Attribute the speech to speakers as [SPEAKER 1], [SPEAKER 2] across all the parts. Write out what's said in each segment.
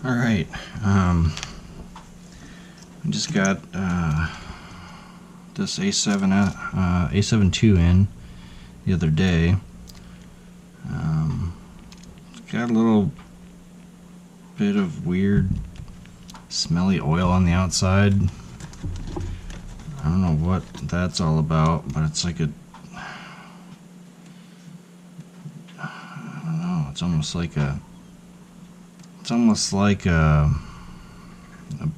[SPEAKER 1] Alright, I just got this A72 in the other day. It's got a little bit of weird smelly oil on the outside. I don't know what that's all about, but it's like a, I don't know, it's almost like a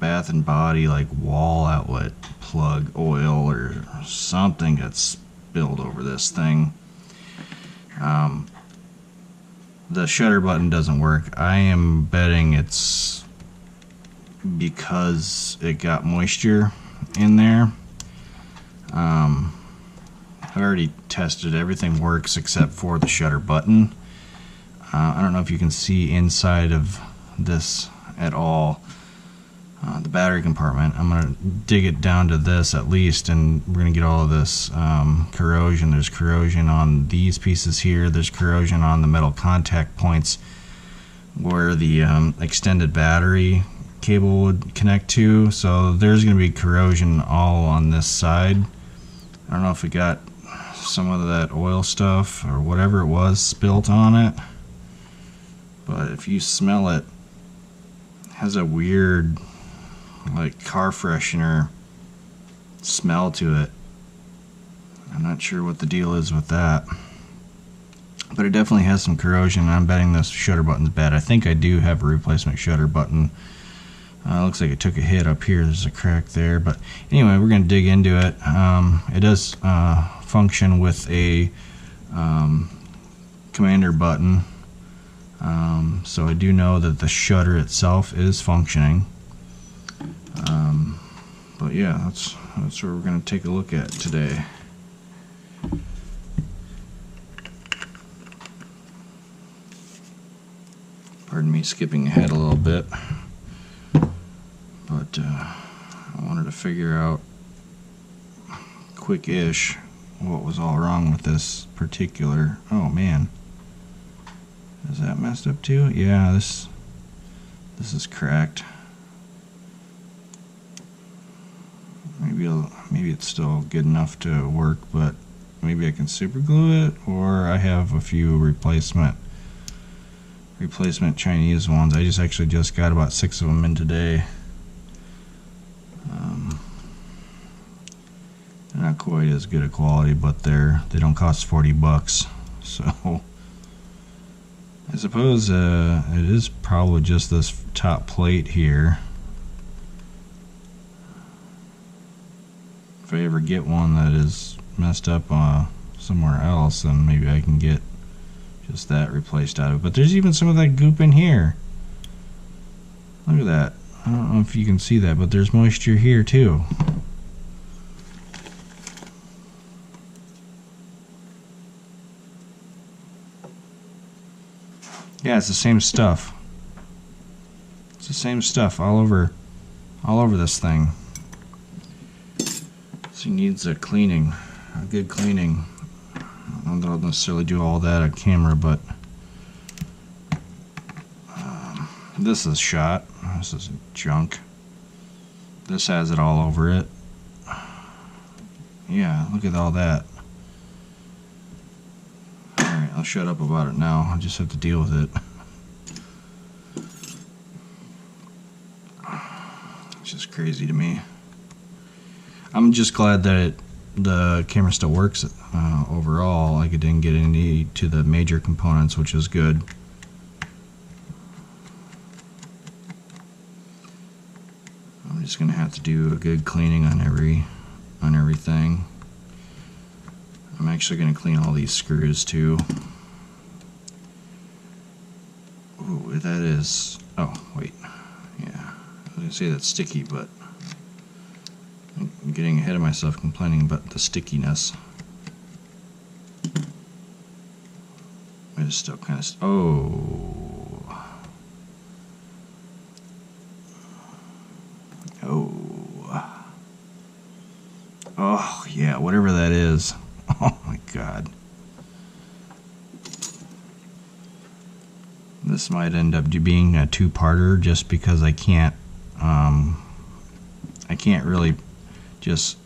[SPEAKER 1] Bath and Body like wall outlet plug oil or something that's spilled over this thing. The shutter button doesn't work. I am betting it's because it got moisture in there. I've already tested, everything works except for the shutter button. I don't know if you can see inside of this at all, the battery compartment. I'm going to dig it down to this at least, and we're going to get all of this corrosion. There's corrosion on these pieces here. There's corrosion on the metal contact points where the extended battery cable would connect to. So there's going to be corrosion all on this side. I don't know if it got some of that oil stuff or whatever it was spilt on it. But if you smell it, it has a weird, like, car freshener smell to it. I'm not sure what the deal is with that. But it definitely has some corrosion. I'm betting this shutter button's bad. I think I do have a replacement shutter button. Looks like it took a hit up here. There's a crack there. But anyway, we're going to dig into it. It does function with a commander button. So I do know that the shutter itself is functioning. But yeah, that's what we're going to take a look at today. Pardon me skipping ahead a little bit. But I wanted to figure out quick-ish what was all wrong with this particular... Oh man. Is that messed up too? Yeah, this is cracked. Maybe it's still good enough to work, but maybe I can super glue it, or I have a few replacement Chinese ones. I actually just got about 6 of them in today. They're not quite as good a quality, but they don't cost $40, so I suppose it is probably just this top plate here. If I ever get one that is messed up somewhere else, then maybe I can get just that replaced out of it. But there's even some of that goop in here. Look at that. I don't know if you can see that, but there's moisture here too. Yeah, it's the same stuff. It's the same stuff all over this thing. So it needs a cleaning, a good cleaning. I don't know that I'll necessarily do all that on camera, but this is shot. This is junk. This has it all over it. Yeah, look at all that. Alright, I'll shut up about it now. I just have to deal with it. It's just crazy to me. I'm just glad that the camera still works overall. Like, it didn't get any to the major components, which is good. I'm just gonna have to do a good cleaning on everything. I'm actually gonna clean all these screws too. Ooh, that is. Oh wait, yeah. I was gonna say that's sticky, but I'm getting ahead of myself complaining about the stickiness. It is still kind of. Oh. Oh, yeah, whatever that is. Oh my God. This might end up being a two-parter just because I can't really just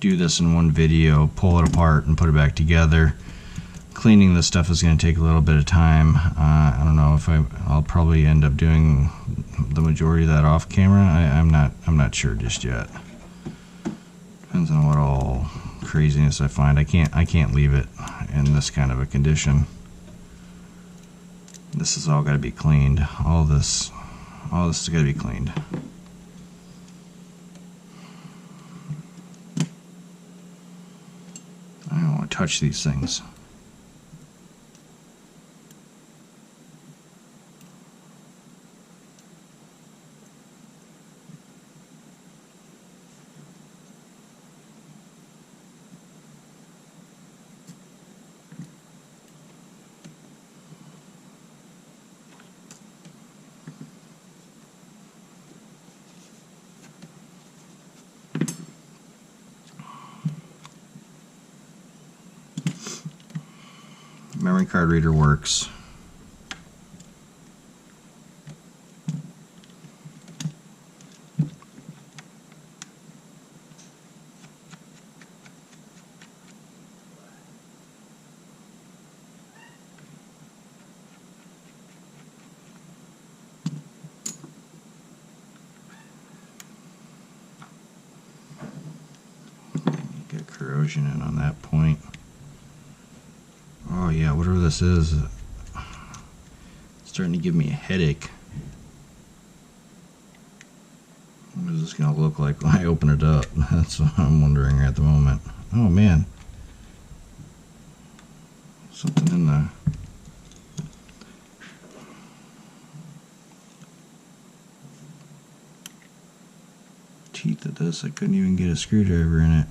[SPEAKER 1] do this in one video, pull it apart and put it back together. Cleaning this stuff is going to take a little bit of time. I don't know if I'll probably end up doing the majority of that off camera. I'm not sure just yet. Depends on what all craziness I find. I can't leave it in this kind of a condition. This has all got to be cleaned. All this has got to be cleaned. I don't want to touch these things. Memory card reader works. Get corrosion in on that point. Oh yeah, whatever this is, it's starting to give me a headache. What is this going to look like when I open it up? That's what I'm wondering at the moment. Oh man. Something in the teeth of this. I couldn't even get a screwdriver in it.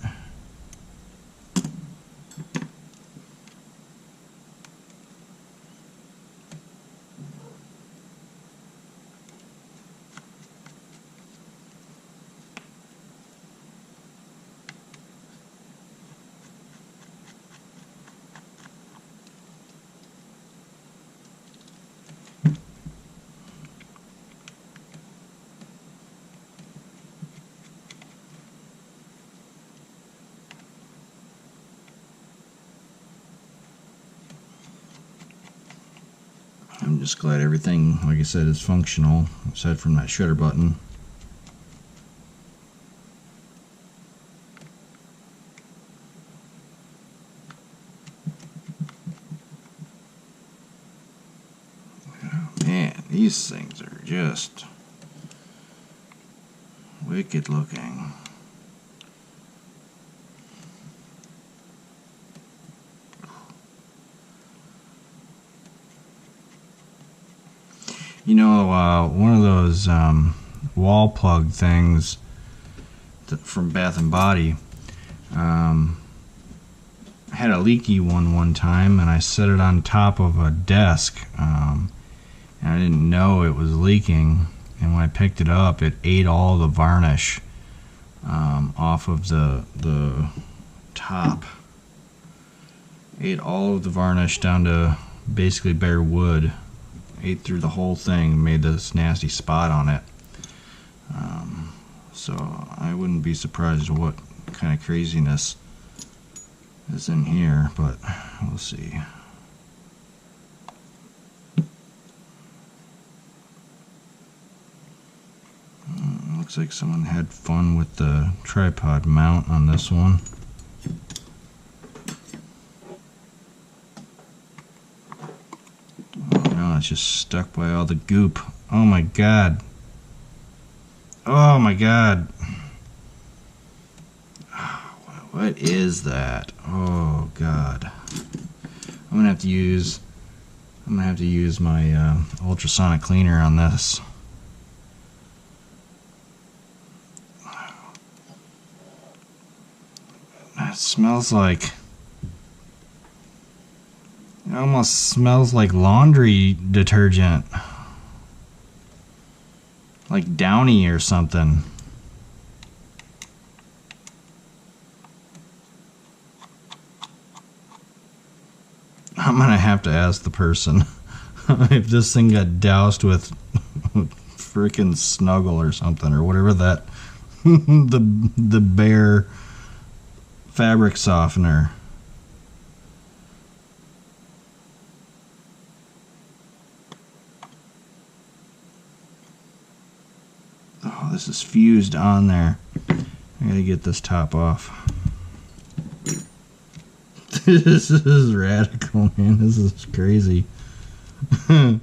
[SPEAKER 1] I'm just glad everything, like I said, is functional, aside from that shutter button. Oh, man, these things are just wicked looking. You know, one of those wall plug things from Bath and Body, I had a leaky one time, and I set it on top of a desk, and I didn't know it was leaking, and when I picked it up, it ate all the varnish off of the top. Ate all of the varnish down to basically bare wood. Ate through the whole thing, made this nasty spot on it. So I wouldn't be surprised what kind of craziness is in here, but we'll see. Looks like someone had fun with the tripod mount on this one. It's just stuck by all the goop. Oh my god. Oh my god. What is that? Oh god. I'm gonna have to use my ultrasonic cleaner on this. It smells like, it almost smells like laundry detergent. Like Downy or something. I'm gonna have to ask the person if this thing got doused with freaking Snuggle or something, or whatever that the Bear fabric softener. Oh, this is fused on there. I gotta get this top off. This is radical, man. This is crazy. What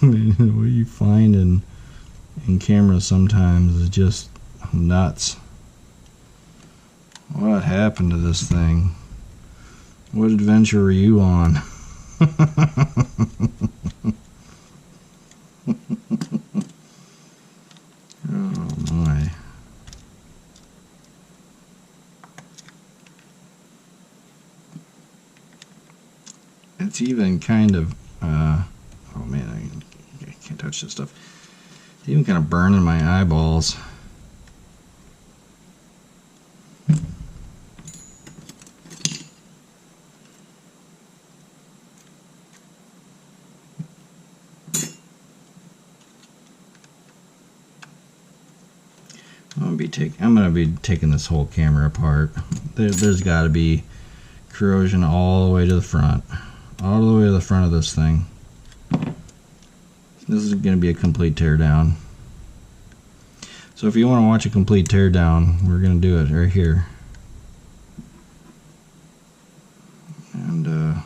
[SPEAKER 1] you find in cameras sometimes is just nuts. What happened to this thing? What adventure were you on? Oh my. It's even kind of, oh man, I can't touch this stuff. It's even kind of burning my eyeballs. I'm gonna be taking this whole camera apart. There's got to be corrosion all the way to the front, all the way to the front of this thing. This is gonna be a complete teardown. So if you want to watch a complete teardown, we're gonna do it right here. And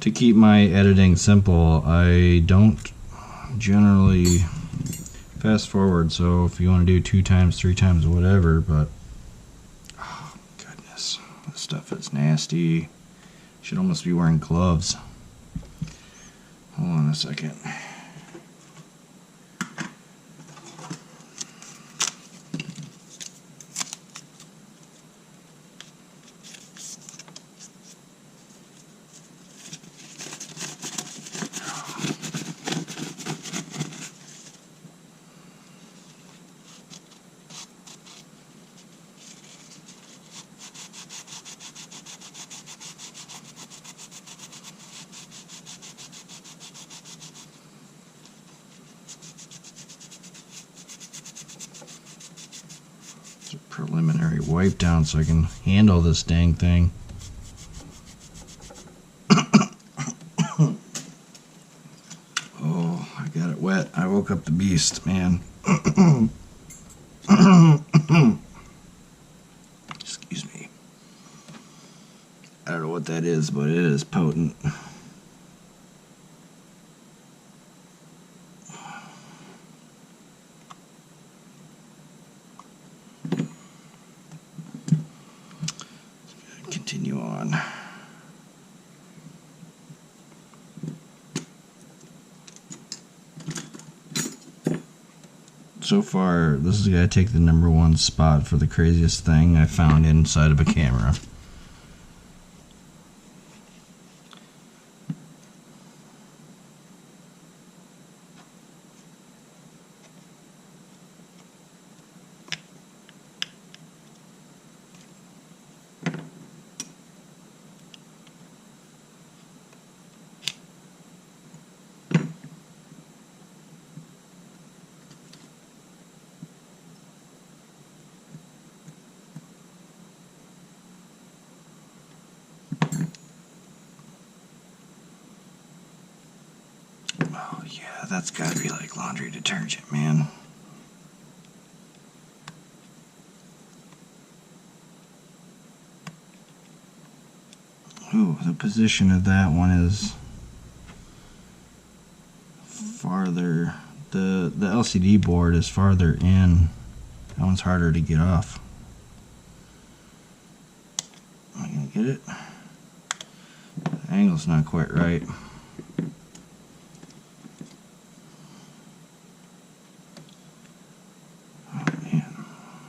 [SPEAKER 1] to keep my editing simple, I don't generally fast forward, so if you want to do 2 times, 3 times, whatever, but oh goodness, this stuff is nasty. Should almost be wearing gloves. Hold on a second. Preliminary wipe down so I can handle this dang thing. Oh, I got it wet. I woke up the beast, man. Excuse me. I don't know what that is, but it is potent. Continue on. So far, this is going to take the #1 spot for the craziest thing I found inside of a camera. Oh yeah, that's gotta be like laundry detergent, man. Ooh, the position of that one is farther. The LCD board is farther in. That one's harder to get off. Am I gonna get it? The angle's not quite right. Oh man,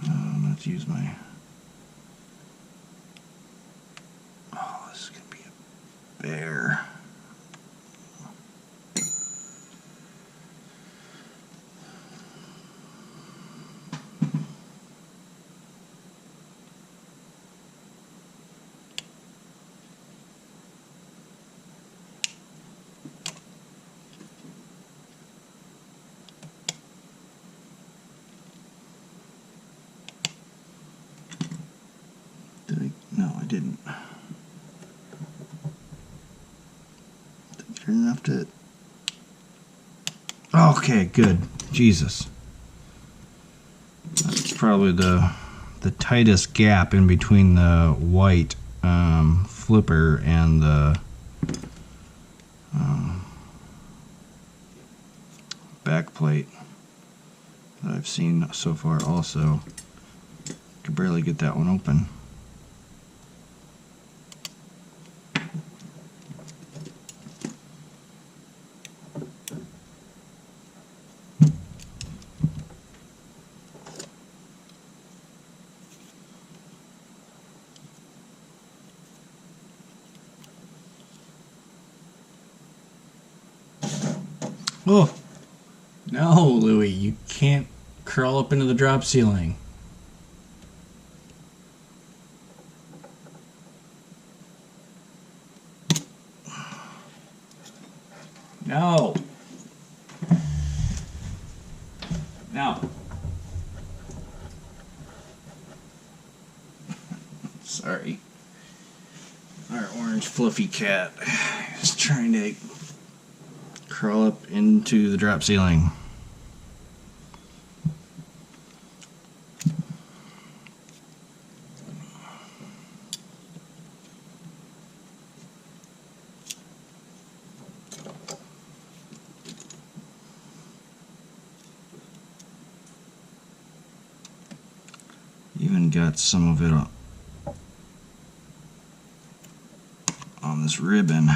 [SPEAKER 1] I'm gonna have to use my. Oh, this is gonna be a bear. No, I didn't. Did enough to... Okay, good. Jesus. That's probably the tightest gap in between the white flipper and the back plate that I've seen so far also. Could barely get that one open. Oh, no, Louie, you can't crawl up into the drop ceiling. No. No. Sorry. Our orange fluffy cat is trying to crawl up into the drop ceiling. Even got some of it on this ribbon.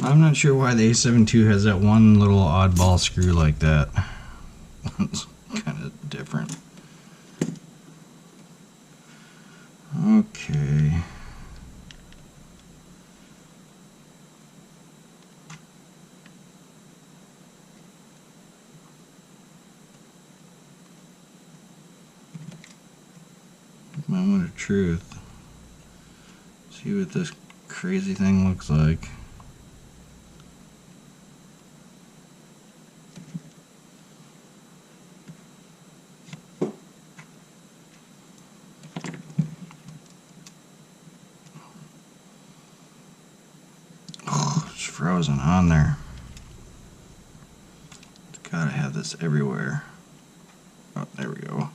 [SPEAKER 1] I'm not sure why the A72 has that one little oddball screw like that. It's kind of different. Okay. Moment of truth. See what this crazy thing looks like. It's frozen on there. It's gotta have this everywhere. Oh, there we go.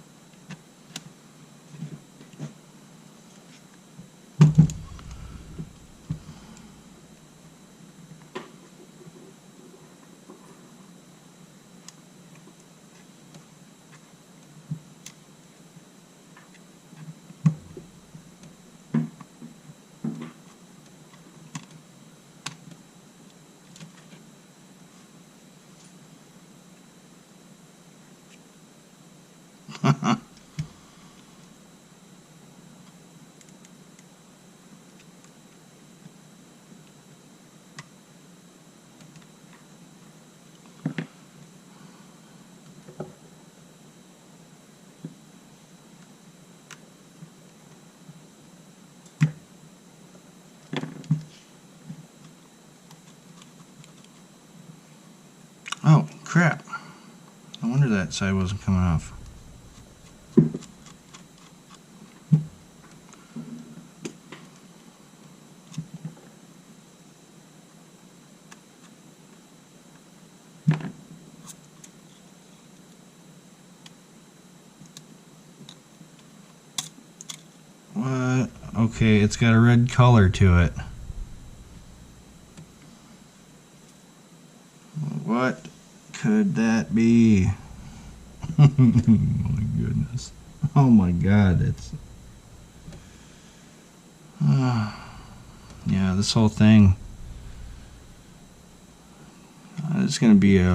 [SPEAKER 1] crap. No wonder that side wasn't coming off. What? Okay, it's got a red color to it. What could that be? Oh my goodness. Oh my god, it's... yeah, this whole thing... it's going to be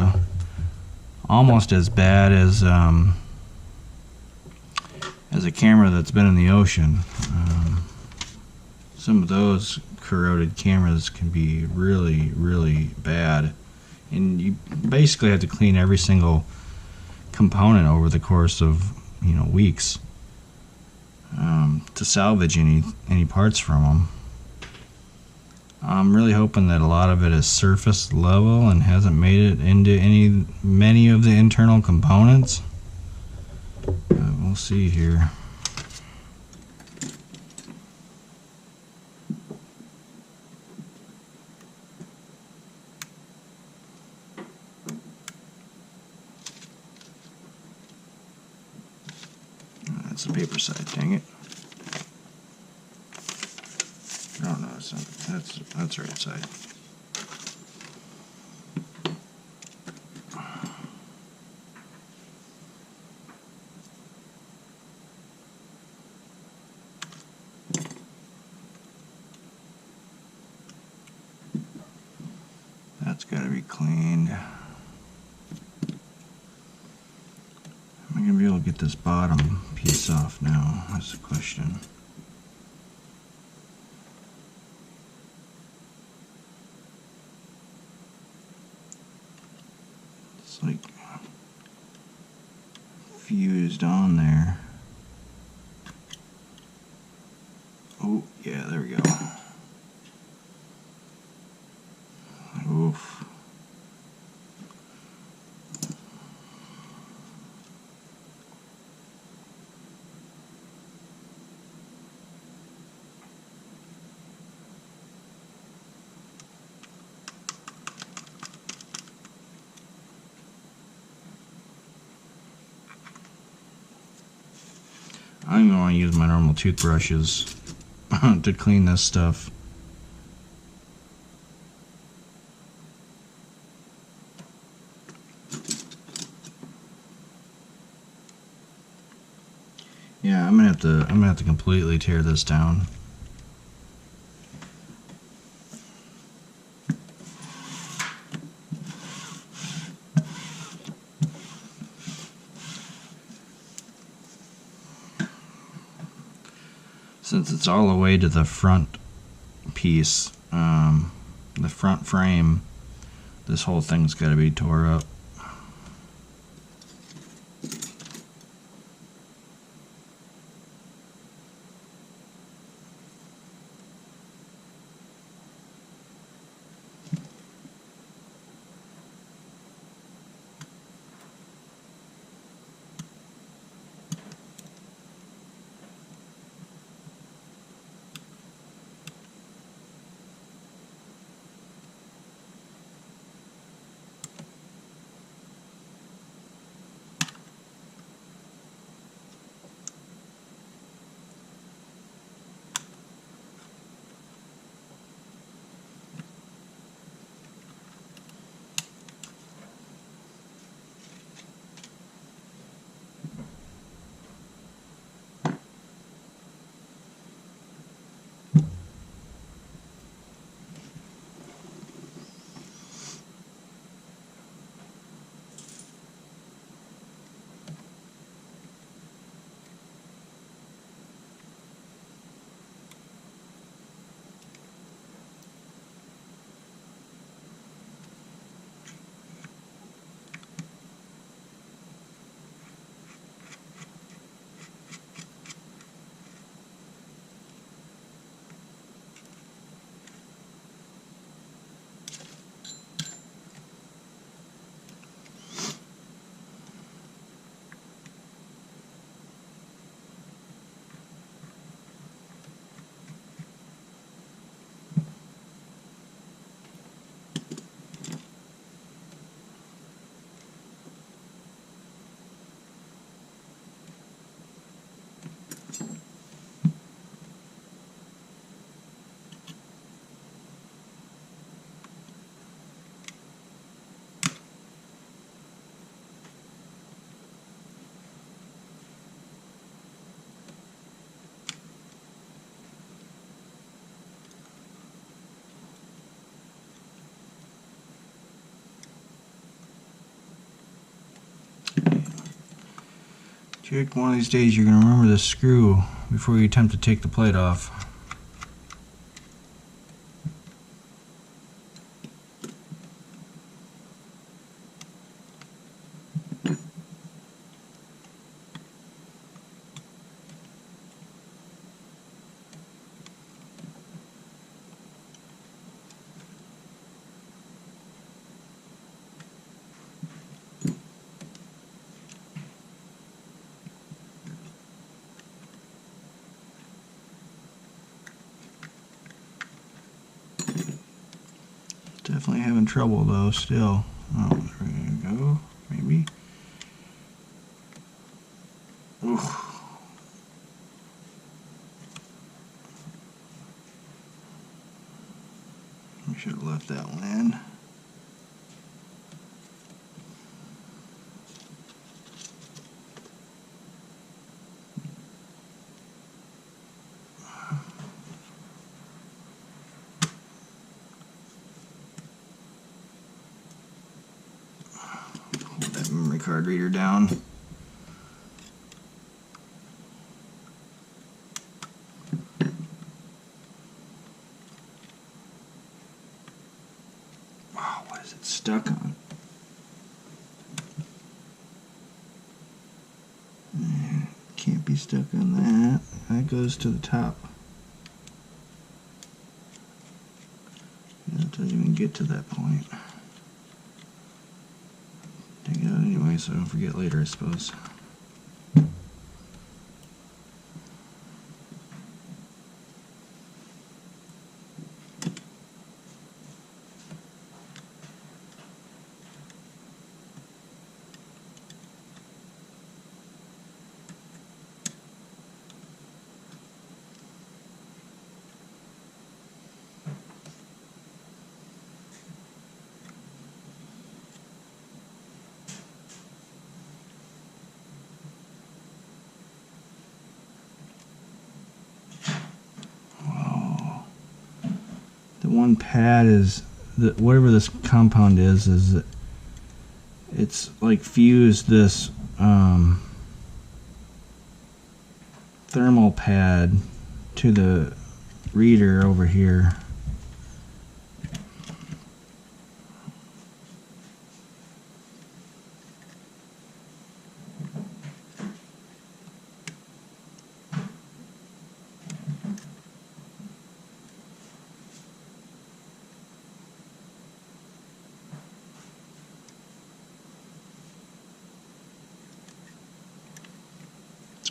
[SPEAKER 1] almost as bad as a camera that's been in the ocean. Some of those corroded cameras can be really, really bad. And you basically have to clean every single component over the course of, you know, weeks to salvage any parts from them. I'm really hoping that a lot of it is surface level and hasn't made it into many of the internal components. We'll see here. That's the paper side, dang it. Oh no, it's not. That's the right side. That's got to be cleaned. Am I going to be able to get this bottom piece off now? That's the question. It's like fused on there. Oh, yeah, there we go. Oof. I'm going to use my normal toothbrushes to clean this stuff. Yeah, I'm gonna have to completely tear this down. Since it's all the way to the front piece, the front frame, this whole thing's got to be tore up. Jake, one of these days you're going to remember this screw before you attempt to take the plate off. Definitely having trouble though still. Oh, there we go. Maybe. Oof. I should have left that one in. Hold that memory card reader down. Wow, what is it stuck on? Can't be stuck on that. That goes to the top. It doesn't even get to that point. Take it out anyway so I don't forget later, I suppose. The one pad is that whatever this compound is it's like fused this thermal pad to the reader over here.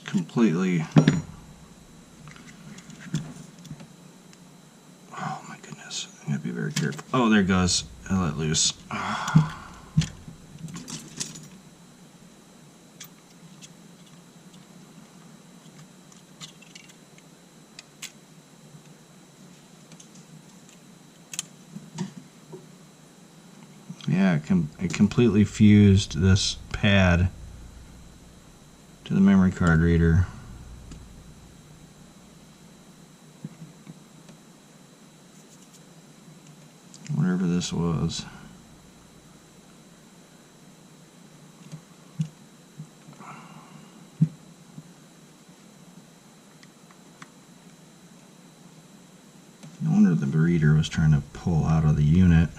[SPEAKER 1] Completely. Oh my goodness. I gotta be very careful. Oh, there it goes. I let loose. Yeah, it completely fused this pad to the memory card reader. Whatever this was. No wonder the reader was trying to pull out of the unit.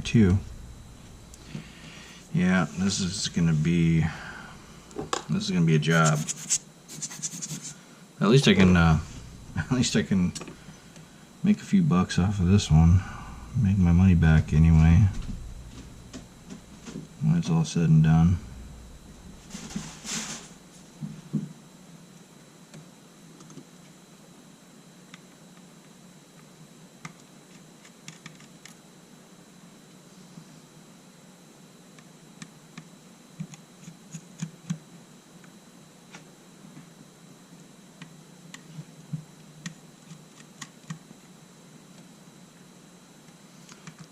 [SPEAKER 1] Too. Yeah, this is gonna be a job. At least I can make a few bucks off of this one. Make my money back anyway when it's all said and done.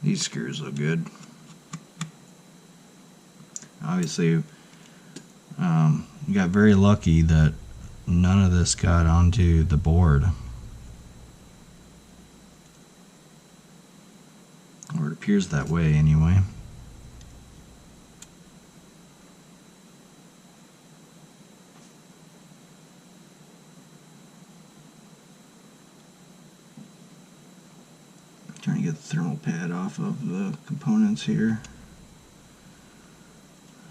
[SPEAKER 1] These screws look good. Obviously, you got very lucky that none of this got onto the board. Or it appears that way anyway. Trying to get the thermal pad off of the components here.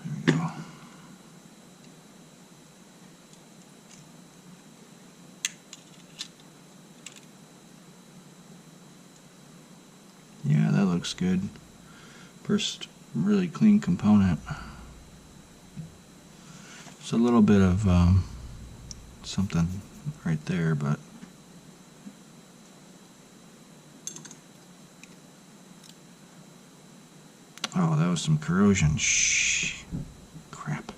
[SPEAKER 1] There we go. Yeah, that looks good. First really clean component. It's a little bit of something right there, but oh, that was some corrosion. Shh. Crap.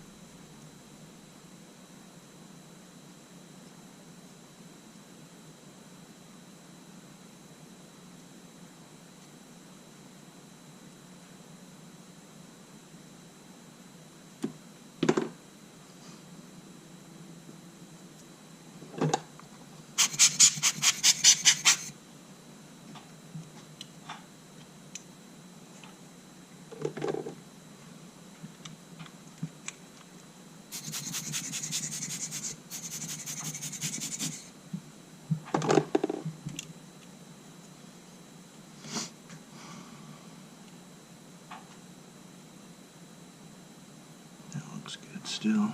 [SPEAKER 1] Looks good still.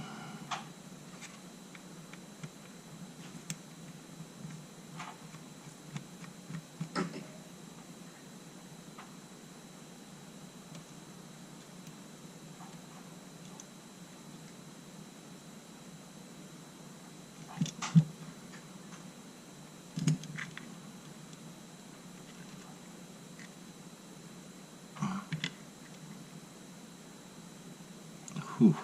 [SPEAKER 1] Whew.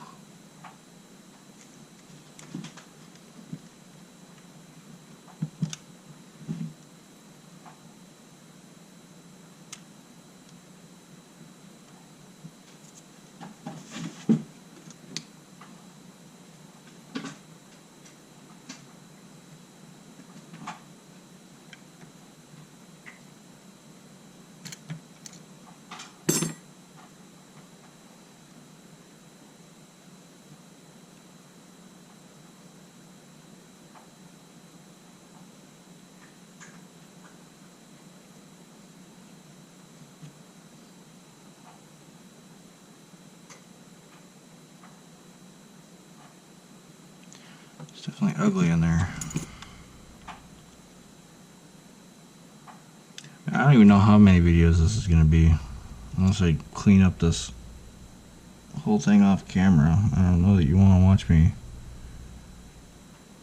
[SPEAKER 1] It's definitely ugly in there. I don't even know how many videos this is going to be unless I clean up this whole thing off camera. I don't know that you want to watch me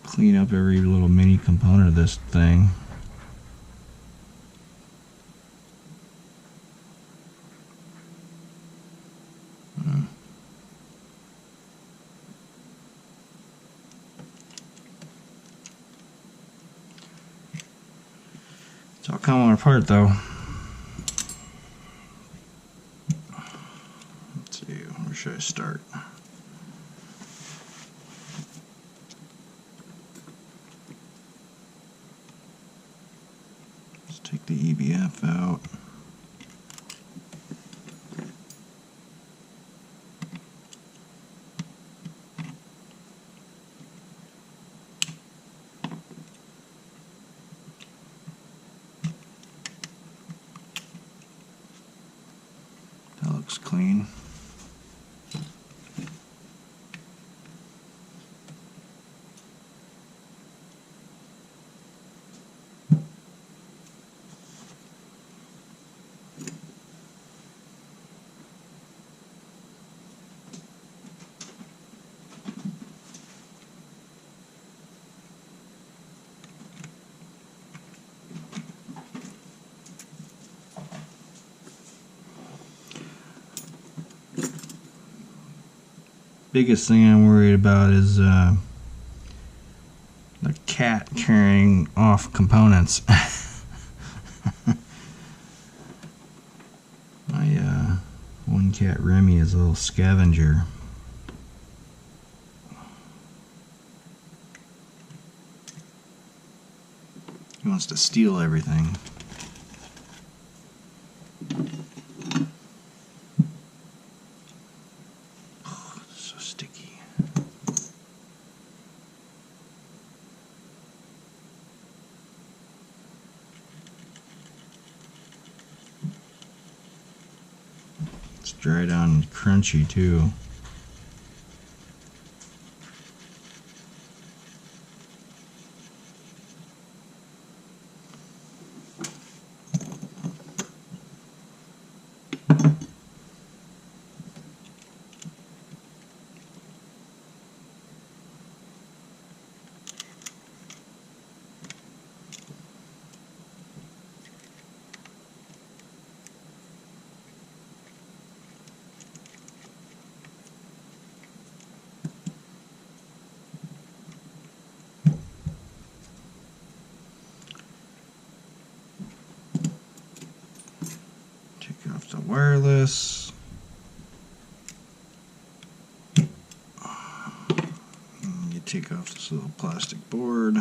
[SPEAKER 1] clean up every little mini component of this thing. It's all coming apart though. Let's see, where should I start? Let's take the EBF out. That looks clean. Biggest thing I'm worried about is the cat carrying off components. cat Remy is a little scavenger. He wants to steal everything. Oh, it's so sticky. It's dried out and crunchy too. Take off the wireless. You take off this little plastic board.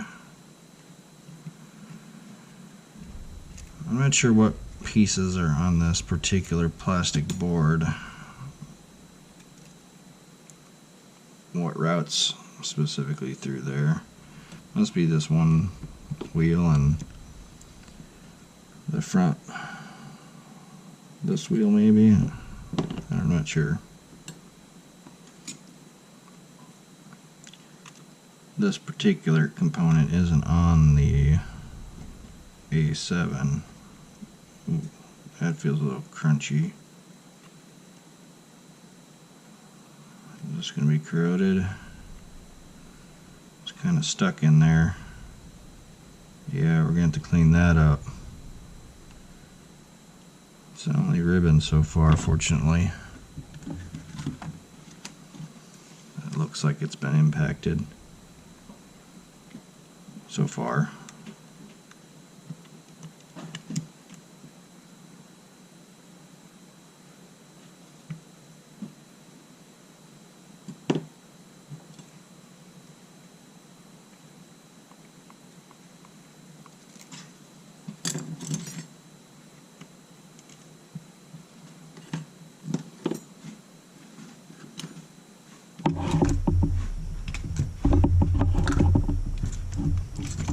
[SPEAKER 1] I'm not sure what pieces are on this particular plastic board. What routes specifically through there. Must be this one wheel and the front. This wheel maybe? I'm not sure. This particular component isn't on the A7. Ooh, that feels a little crunchy. Is this going to be corroded? It's kind of stuck in there. Yeah, we're going to have to clean that up. It's only ribbon so far, fortunately. It looks like it's been impacted so far.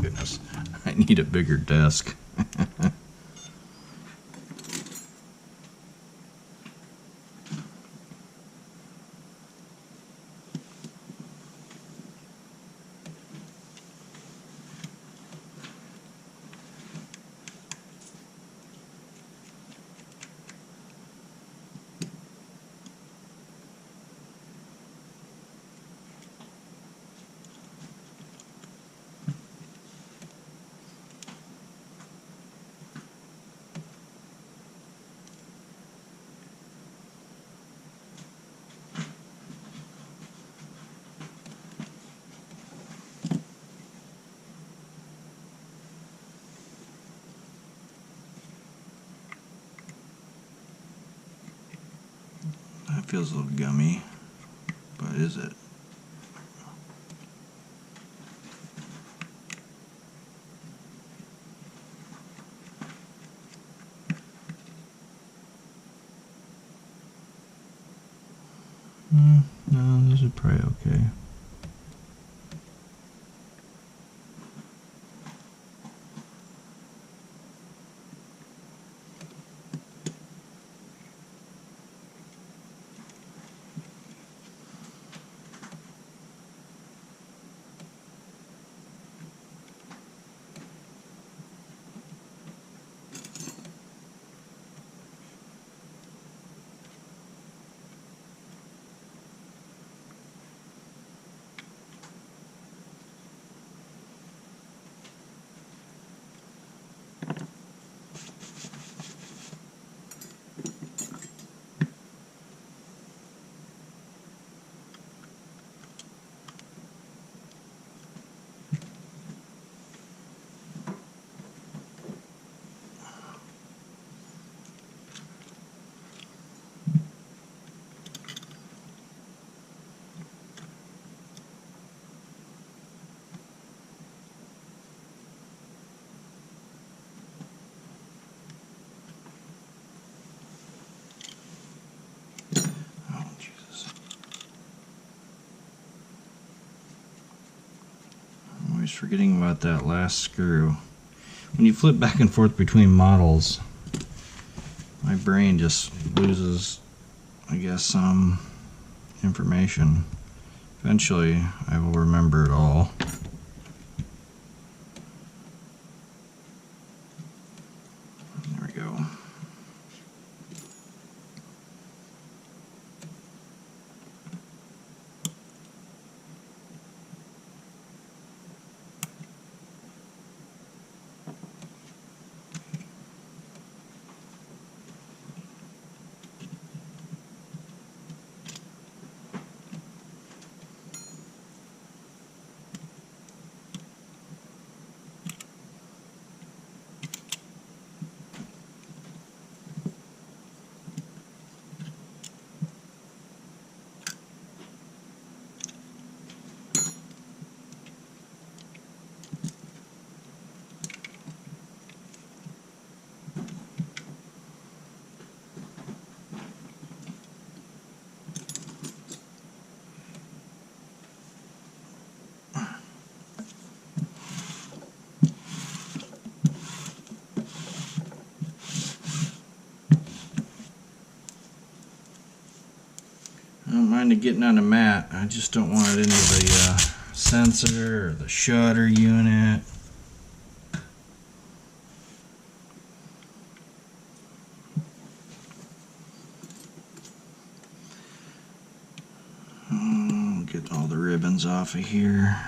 [SPEAKER 1] Goodness, I need a bigger desk. That feels a little gummy, but is it? No, this is probably okay. was forgetting about that last screw. When you flip back and forth between models, my brain just loses, I guess, some information. Eventually, I will remember it all. There we go. I don't mind it getting on the mat, I just don't want it into the sensor or the shutter unit. Get all the ribbons off of here.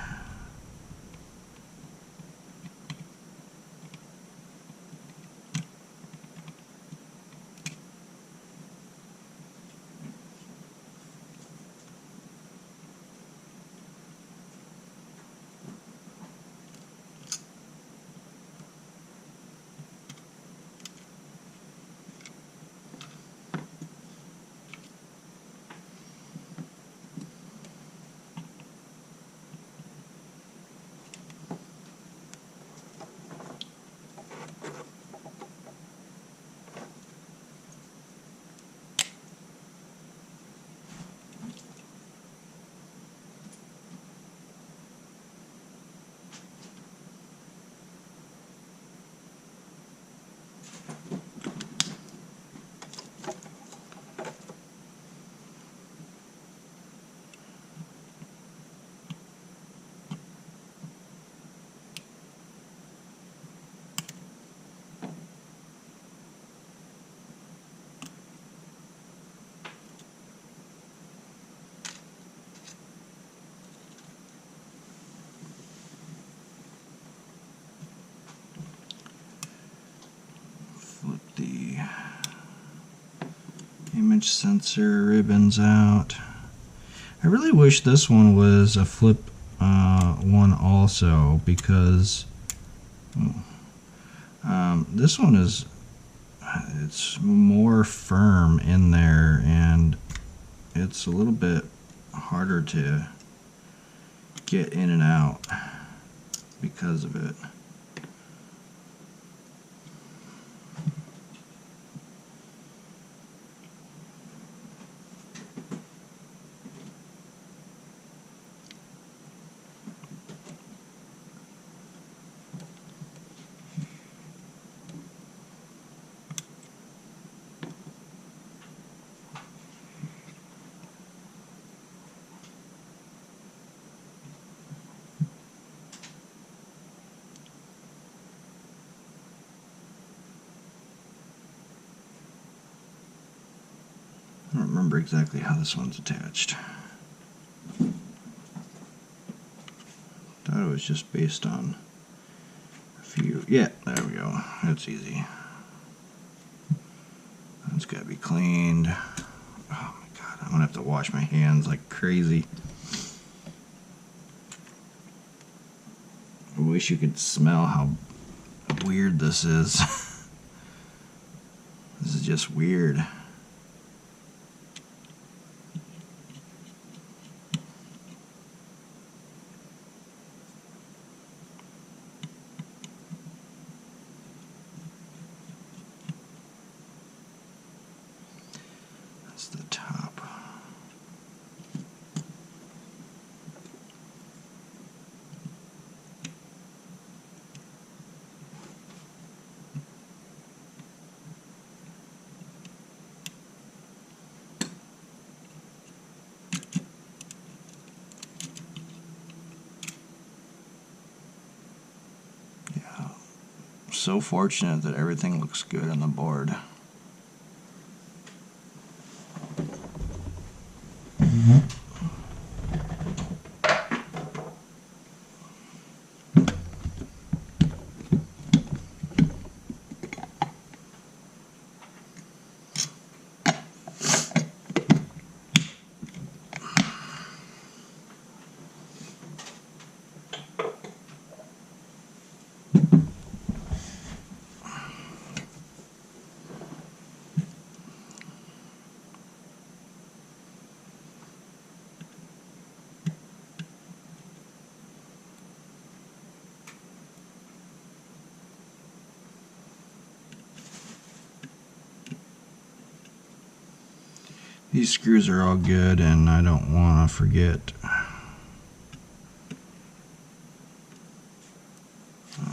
[SPEAKER 1] Flip the image sensor ribbons out. I really wish this one was a flip one also, because this one is, it's more firm in there and it's a little bit harder to get in and out because of it. I don't remember exactly how this one's attached. Thought it was just based on a few. Yeah, there we go. That's easy. That's got to be cleaned. Oh my god, I'm gonna have to wash my hands like crazy. I wish you could smell how weird this is. This is just weird. That's the top. so fortunate that everything looks good on the board. These screws are all good, and I don't want to forget. I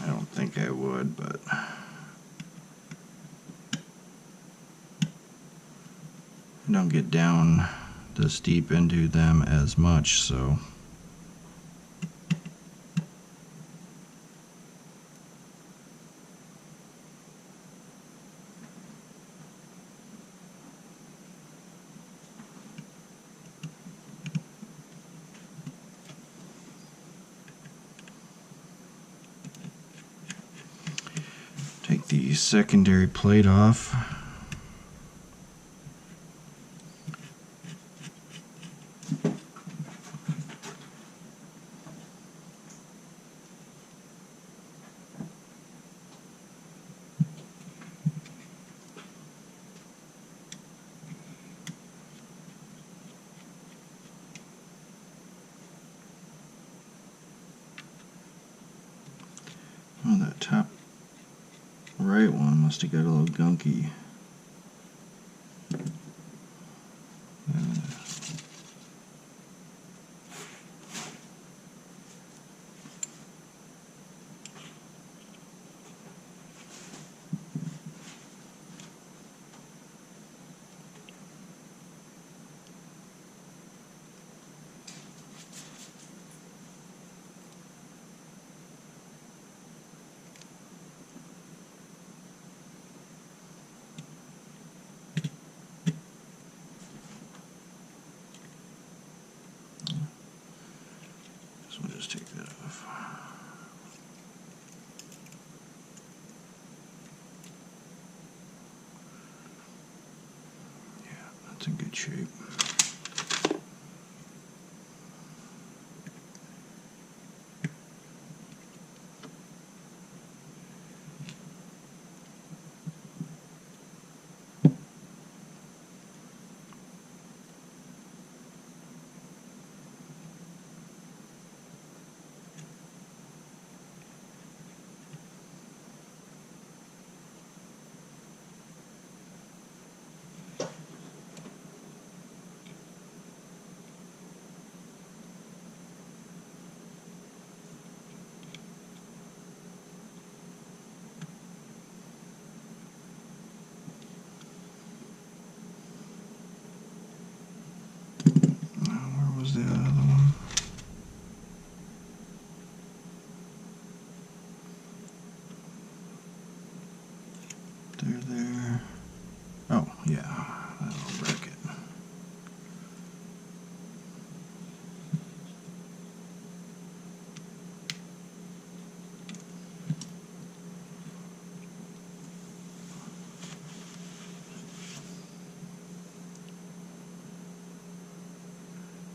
[SPEAKER 1] don't think I would, but I don't get down this deep into them as much, so take the secondary plate off. Oh, that top right one must have got a little gunky. So we'll just take that off. Yeah, that's in good shape. Where was the other one? There. Oh, yeah, that little bracket.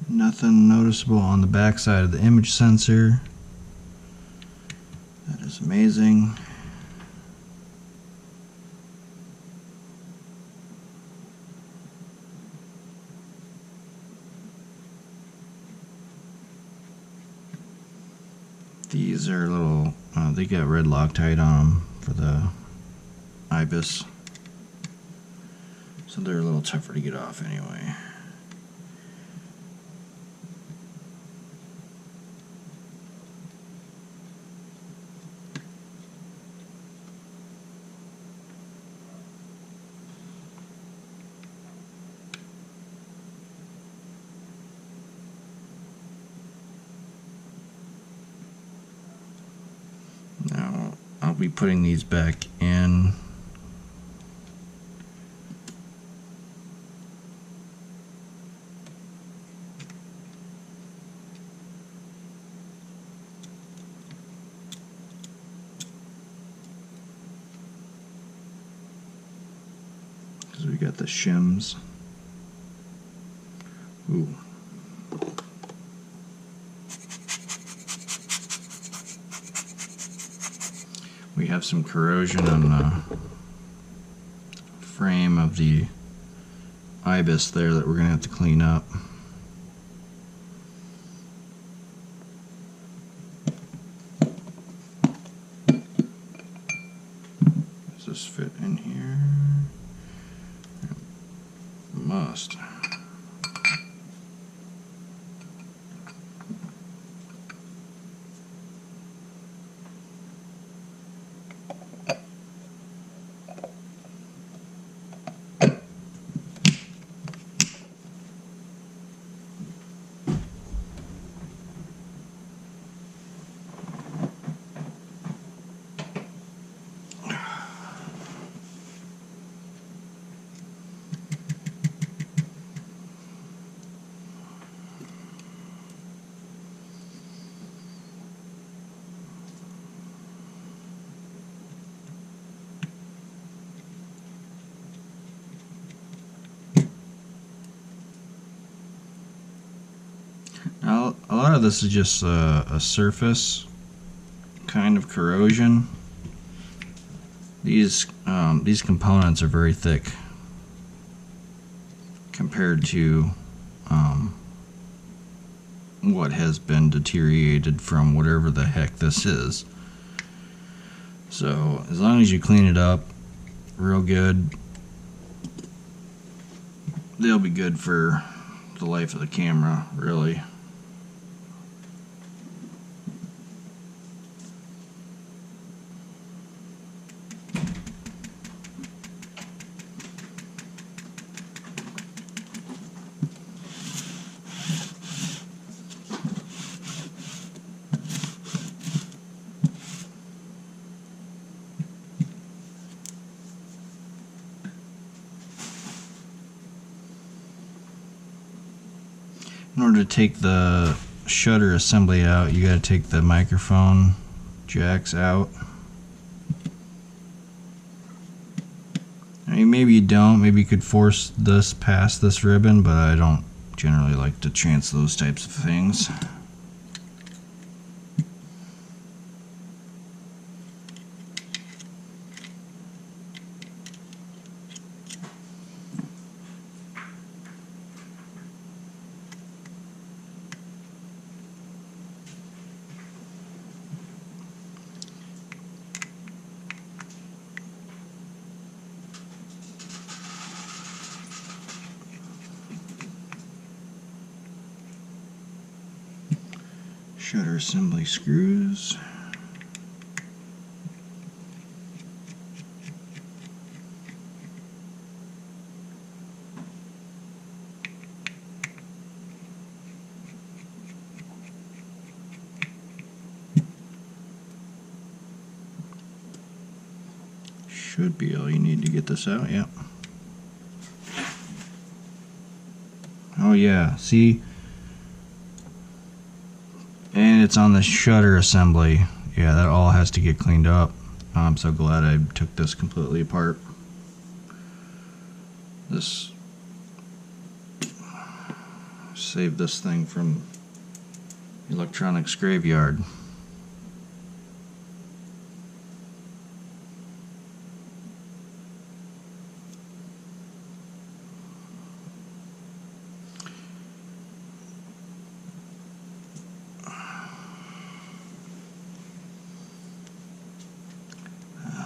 [SPEAKER 1] Nothing noticeable on the back side of the image sensor. That is amazing. These are little, they got red Loctite on them for the IBIS. So they're a little tougher to get off anyway. Now, I'll be putting these back in. Because we got the shims. Ooh. We have some corrosion on the frame of the IBIS there that we're going to have to clean up. Does this fit in here? It must. Now, a lot of this is just a surface kind of corrosion. These components are very thick compared to what has been deteriorated from whatever the heck this is. So as long as you clean it up real good, they'll be good for the life of the camera, really. In order to take the shutter assembly out, you got to take the microphone jacks out. I mean, maybe you don't. Maybe you could force this past this ribbon, but I don't generally like to chance those types of things. Shutter assembly screws. Should be all you need to get this out, yep. Oh yeah, see? And it's on the shutter assembly. Yeah, that all has to get cleaned up. I'm so glad I took this completely apart. This saved this thing from electronics graveyard.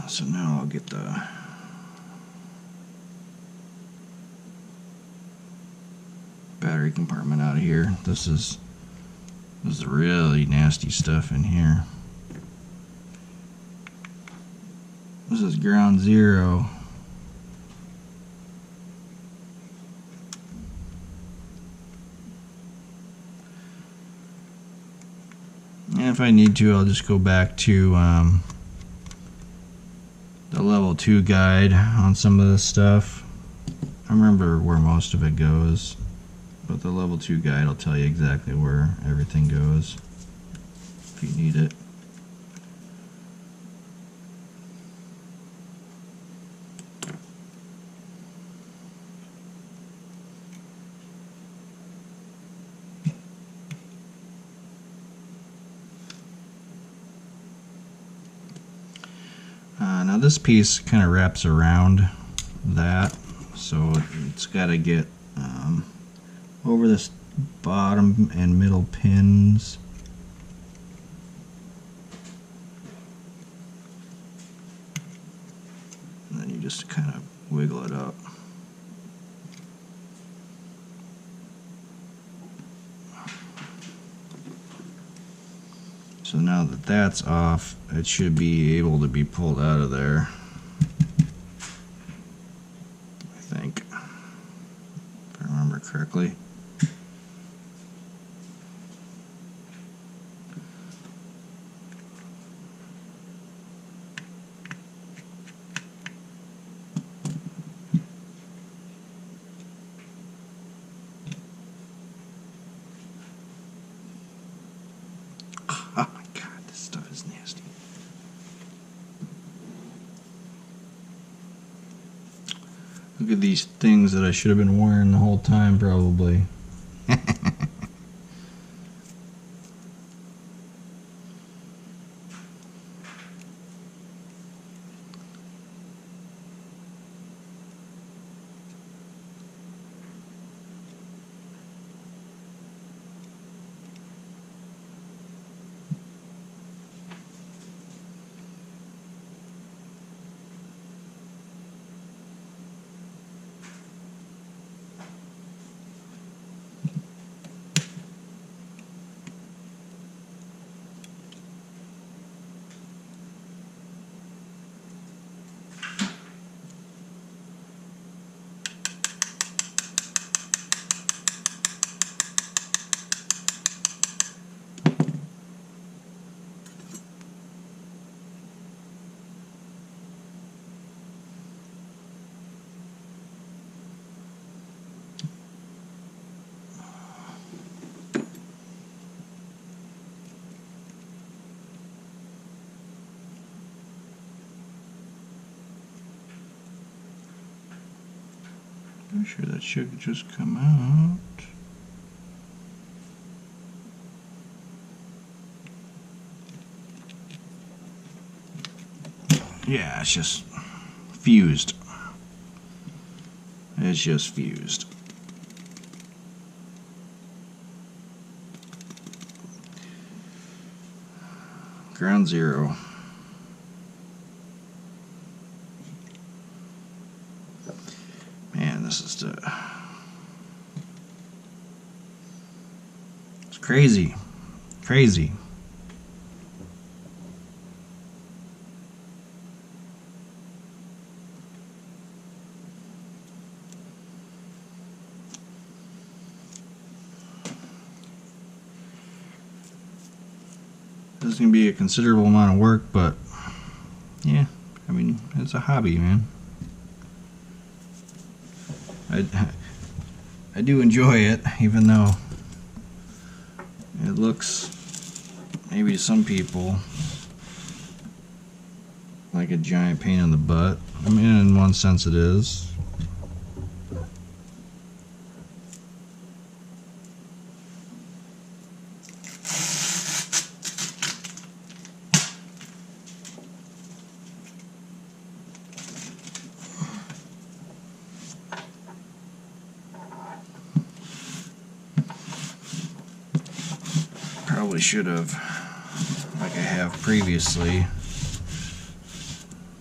[SPEAKER 1] So now I'll get the battery compartment out of here. This is really nasty stuff in here. This is ground zero. And if I need to, I'll just go back to the level 2 guide on some of this stuff. I remember where most of it goes, but the level 2 guide will tell you exactly where everything goes if you need it. Now this piece kind of wraps around that, so it's got to get over this bottom and middle pins. And then you just kind of wiggle it up. So now that that's off, it should be able to be pulled out of there, I think, if I remember correctly. Oh my god, this stuff is nasty. Look at these things that I should have been wearing the whole time, probably. I'm sure that should just come out. Yeah, it's just fused. It's just fused. Ground zero. Man, this is it's crazy. Crazy. This is going to be a considerable amount of work, but yeah, I mean, it's a hobby, man. I do enjoy it, even though it looks, maybe to some people, like a giant pain in the butt. I mean, in one sense it is. Probably should have, like I have previously,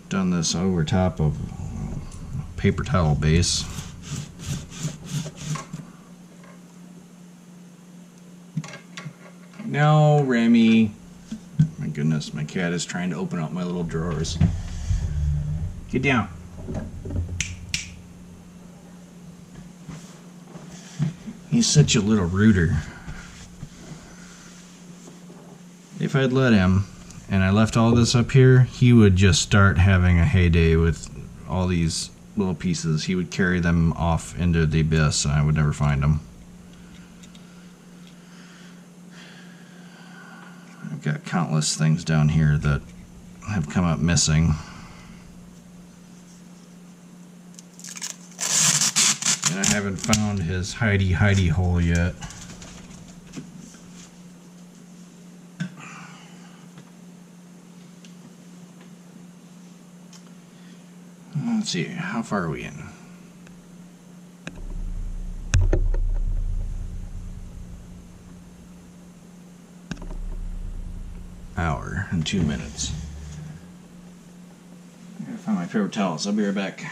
[SPEAKER 1] done this over top of a paper towel base. No, Remy. My goodness, my cat is trying to open up my little drawers. Get down. He's such a little rooter. If I'd let him, and I left all this up here, he would just start having a heyday with all these little pieces. He would carry them off into the abyss and I would never find them. I've got countless things down here that have come up missing. And I haven't found his hidey hole yet. Let's see, how far are we in? Hour and 2 minutes. I gotta find my paper towels. I'll be right back.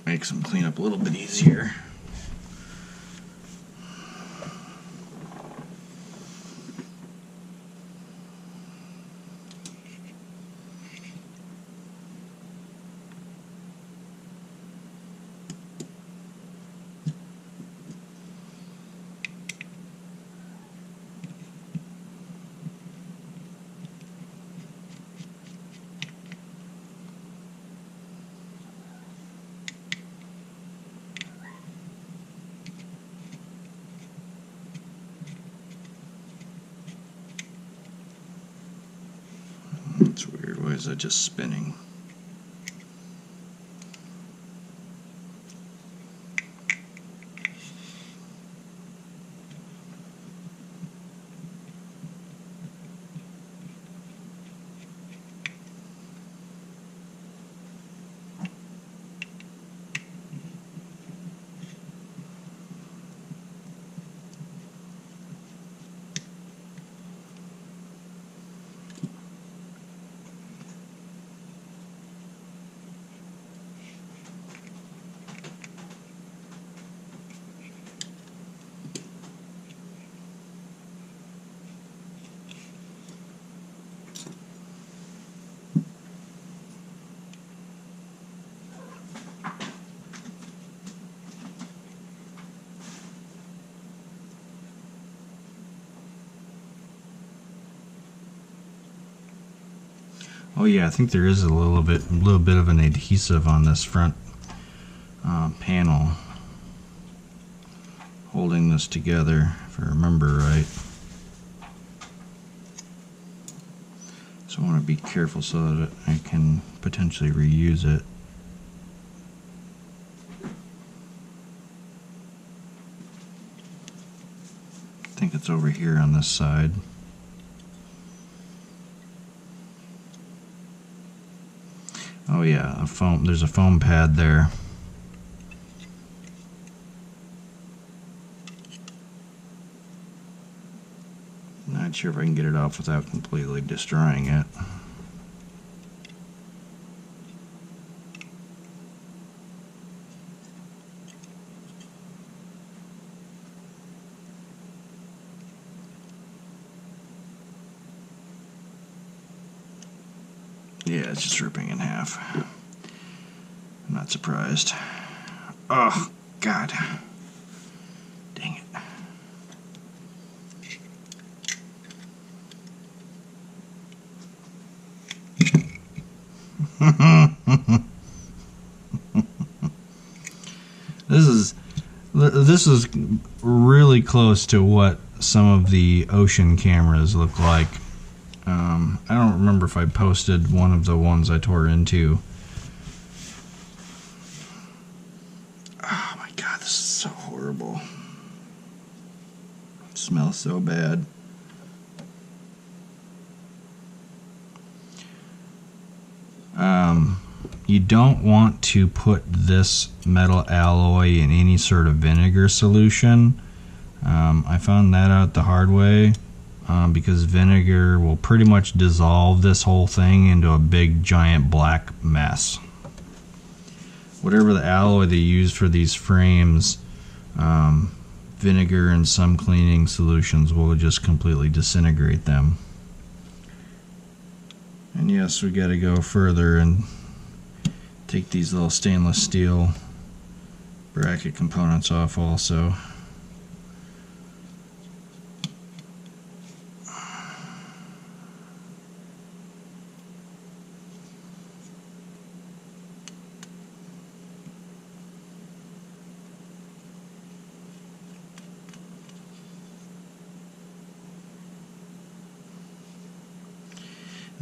[SPEAKER 1] Make some cleanup a little bit easier. That's weird. Why is that just spinning? Oh yeah, I think there is a little bit of an adhesive on this front panel holding this together, if I remember right. So I want to be careful so that I can potentially reuse it. I think it's over here on this side. Oh yeah, there's a foam pad there. Not sure if I can get it off without completely destroying it. Yeah, it's just ripping in half. I'm not surprised. Oh, God. Dang it. This is really close to what some of the ocean cameras look like. I don't remember if I posted one of the ones I tore into. Oh my God, this is so horrible. It smells so bad. You don't want to put this metal alloy in any sort of vinegar solution. I found that out the hard way. Because vinegar will pretty much dissolve this whole thing into a big giant black mess. Whatever the alloy they use for these frames, vinegar and some cleaning solutions will just completely disintegrate them. And yes, we got to go further and take these little stainless steel bracket components off also.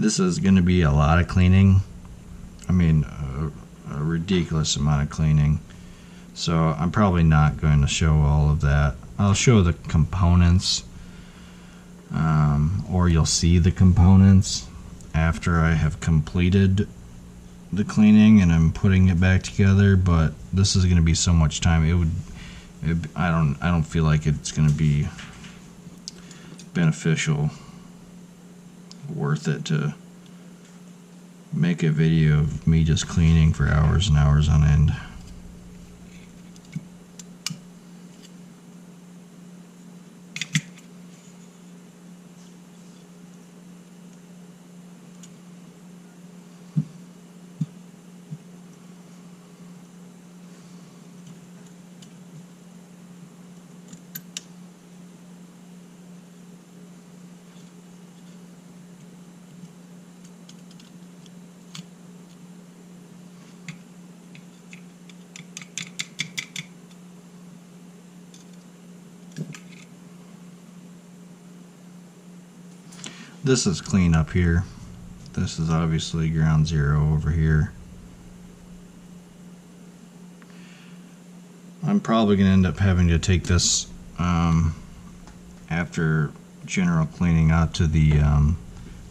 [SPEAKER 1] This is going to be a lot of cleaning. I mean, a ridiculous amount of cleaning. So I'm probably not going to show all of that. I'll show the components, or you'll see the components after I have completed the cleaning and I'm putting it back together. But this is going to be so much time. I don't feel like it's going to be beneficial, worth it to make a video of me just cleaning for hours and hours on end. This is clean up here. This is obviously ground zero over here. I'm probably going to end up having to take this after general cleaning out to the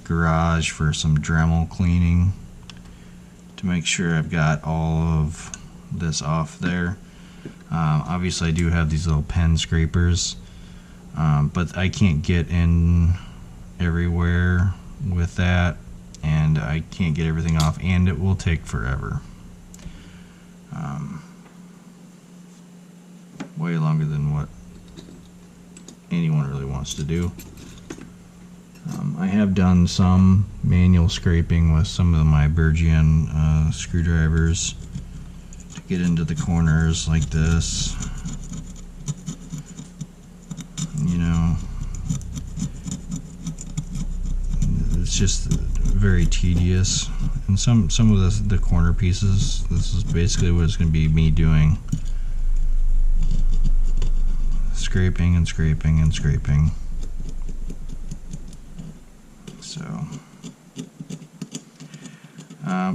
[SPEAKER 1] garage for some Dremel cleaning to make sure I've got all of this off there. Obviously I do have these little pen scrapers, but I can't get in everywhere with that, and I can't get everything off, and it will take forever. Way longer than what anyone really wants to do. I have done some manual scraping with some of my Bergian screwdrivers to get into the corners like this. You know, it's just very tedious. And some of the corner pieces, this is basically what it's going to be me doing. Scraping and scraping and scraping. So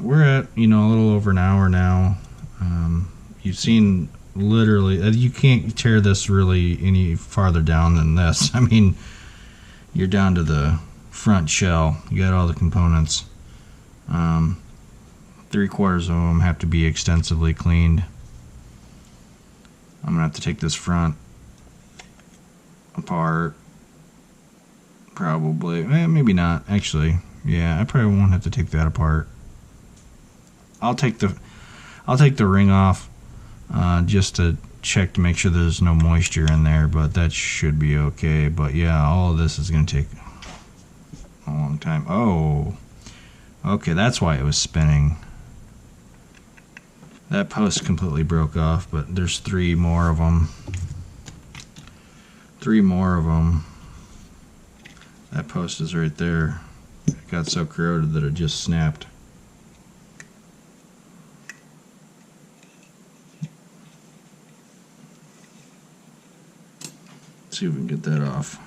[SPEAKER 1] we're at, you know, a little over an hour now. You've seen literally, you can't tear this really any farther down than this. I mean, you're down to the front shell. You got all the components. 3/4 of them have to be extensively cleaned. I'm gonna have to take this front apart, probably. Maybe not, actually. Yeah, I probably won't have to take that apart. I'll take the ring off just to check to make sure there's no moisture in there, but that should be okay. But yeah, all of this is going to take a long time. Oh, okay, that's why it was spinning. That post completely broke off, but there's 3 more of them. 3 more of them. That post is right there. It got so corroded that it just snapped. Let's see if we can get that off.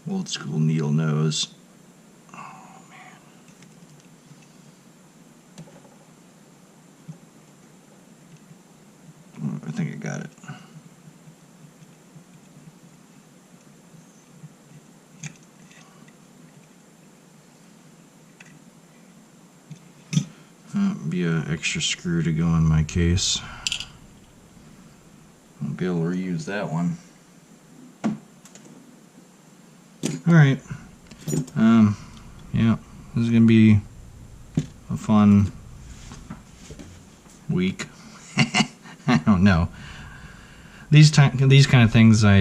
[SPEAKER 1] Old school needle nose. Oh man. Oh, I think I got it. be an extra screw to go in my case. I'll be able to reuse that one. Alright. Yeah, this is gonna be a fun week. I don't know. These kind of things, I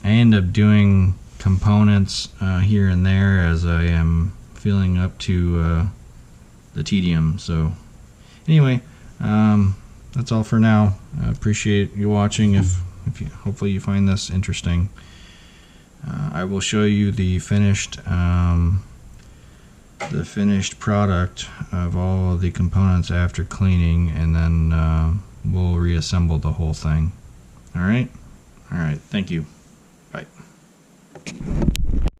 [SPEAKER 1] end up doing components here and there as I am filling up to the tedium. So anyway, that's all for now. I appreciate you watching. Hopefully you find this interesting. I will show you the finished product of all of the components after cleaning, and then we'll reassemble the whole thing. Alright? Alright, thank you. Bye.